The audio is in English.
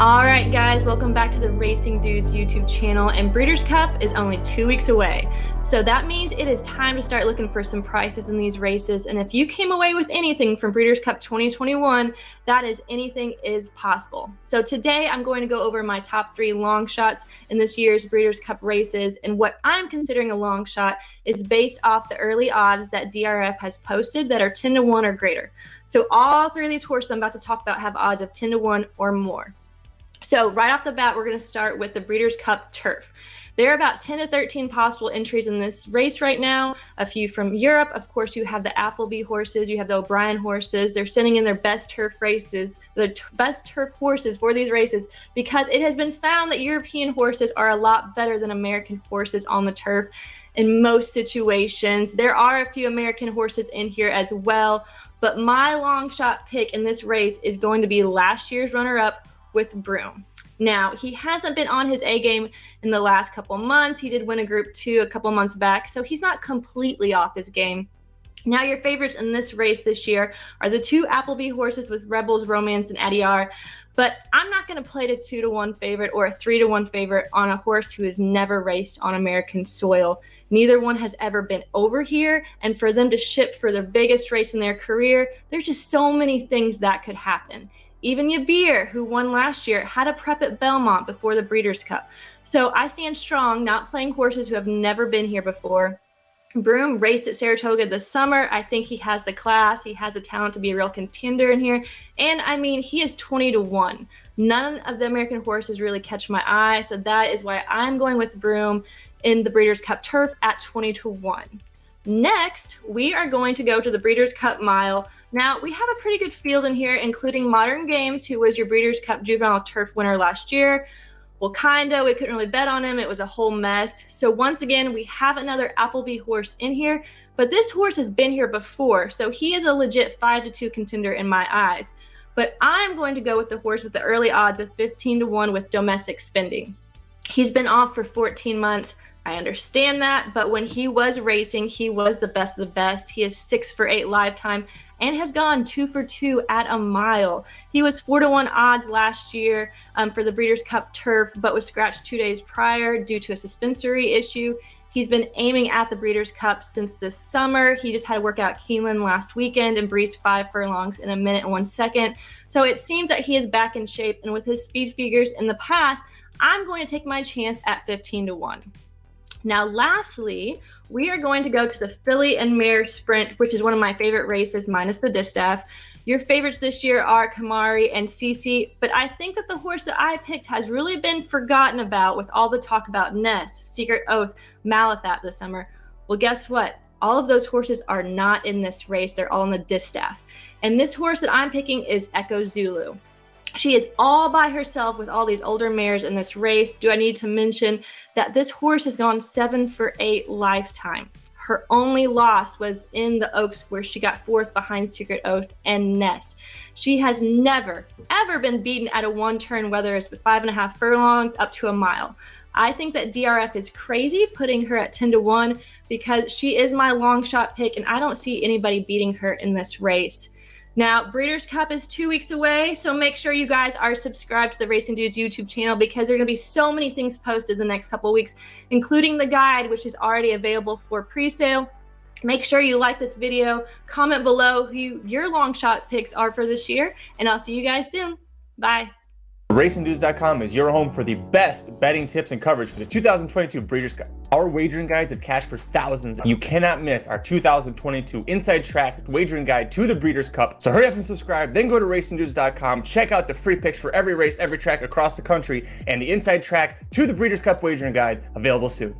All right, guys, welcome back to the Racing Dudes YouTube channel, and Breeders' Cup is only 2 weeks away. So that means it is time to start looking for some prices in these races. And if you came away with anything from Breeders' Cup 2021, that is anything is possible. So today I'm going to go over my top 3 long shots in this year's Breeders' Cup races. And what I'm considering a long shot is based off the early odds that DRF has posted that are 10 to 1 or greater. So all 3 of these horses I'm about to talk about have odds of 10 to 1 or more. So right off the bat, we're going to start with the Breeders' Cup Turf. There are about 10 to 13 possible entries in this race right now. A few from Europe. Of course, you have the Appleby horses. You have the O'Brien horses. They're sending in their best turf races, the best turf horses for these races, because it has been found that European horses are a lot better than American horses on the turf in most situations. There are a few American horses in here as well, but my long shot pick in this race is going to be last year's runner-up with Broom. Now, he hasn't been on his A game in the last couple months. He did win a Group 2 a couple months back, so he's not completely off his game. Now, your favorites in this race this year are the 2 Appleby horses with Rebels, Romance, and Adiar, but I'm not going to play the 2 to 1 favorite or a 3 to 1 favorite on a horse who has never raced on American soil. Neither one has ever been over here, and for them to ship for their biggest race in their career, there's just so many things that could happen. Even Yabir, who won last year, had a prep at Belmont before the Breeders' Cup. So I stand strong, not playing horses who have never been here before. Broom raced at Saratoga this summer. I think he has the class. He has the talent to be a real contender in here. And I mean, he is 20 to 1. None of the American horses really catch my eye. So that is why I'm going with Broom in the Breeders' Cup Turf at 20 to 1. Next, we are going to go to the Breeders' Cup Mile. Now, we have a pretty good field in here, including Modern Games, who was your Breeders' Cup Juvenile Turf winner last year. Well, kinda, we couldn't really bet on him. It was a whole mess. So once again, we have another Appleby horse in here, but this horse has been here before, so he is a legit 5 to 2 contender in my eyes. But I'm going to go with the horse with the early odds of 15 to 1 with Domestic Spending. He's been off for 14 months. I understand that, but when he was racing, he was the best of the best. He is 6 for 8 lifetime and has gone 2 for 2 at a mile. He was 4 to 1 odds last year for the Breeders' Cup Turf, but was scratched 2 days prior due to a suspensory issue. He's been aiming at the Breeders' Cup since this summer. He just had to work out Keeneland last weekend and breezed 5 furlongs in 1 minute and 1 second. So it seems that he is back in shape, and with his speed figures in the past, I'm going to take my chance at 15 to 1. Now, lastly, we are going to go to the Filly and Mare Sprint, which is one of my favorite races, minus the distaff. Your favorites this year are Kamari and Cece, but I think that the horse that I picked has really been forgotten about with all the talk about Nest, Secret Oath, Malathat this summer. Well, guess what? All of those horses are not in this race. They're all in the distaff. And this horse that I'm picking is Echo Zulu. She is all by herself with all these older mares in this race. Do I need to mention that this horse has gone 7 for 8 lifetime? Her only loss was in the Oaks, where she got 4th behind Secret Oath and Nest. She has never, ever been beaten at a 1-turn, whether it's with 5.5 furlongs up to a mile. I think that DRF is crazy putting her at 10 to 1 because she is my long shot pick, and I don't see anybody beating her in this race. Now, Breeders' Cup is 2 weeks away, so make sure you guys are subscribed to the Racing Dudes YouTube channel, because there are going to be so many things posted the next couple weeks, including the guide, which is already available for pre-sale. Make sure you like this video, comment below who your long shot picks are for this year, and I'll see you guys soon. Bye. RacingDudes.com is your home for the best betting tips and coverage for the 2022 Breeders' Cup. Our wagering guides have cash for thousands. You cannot miss our 2022 Inside Track wagering guide to the Breeders' Cup. So hurry up and subscribe, then go to RacingDudes.com, check out the free picks for every race, every track across the country, and the Inside Track to the Breeders' Cup wagering guide available soon.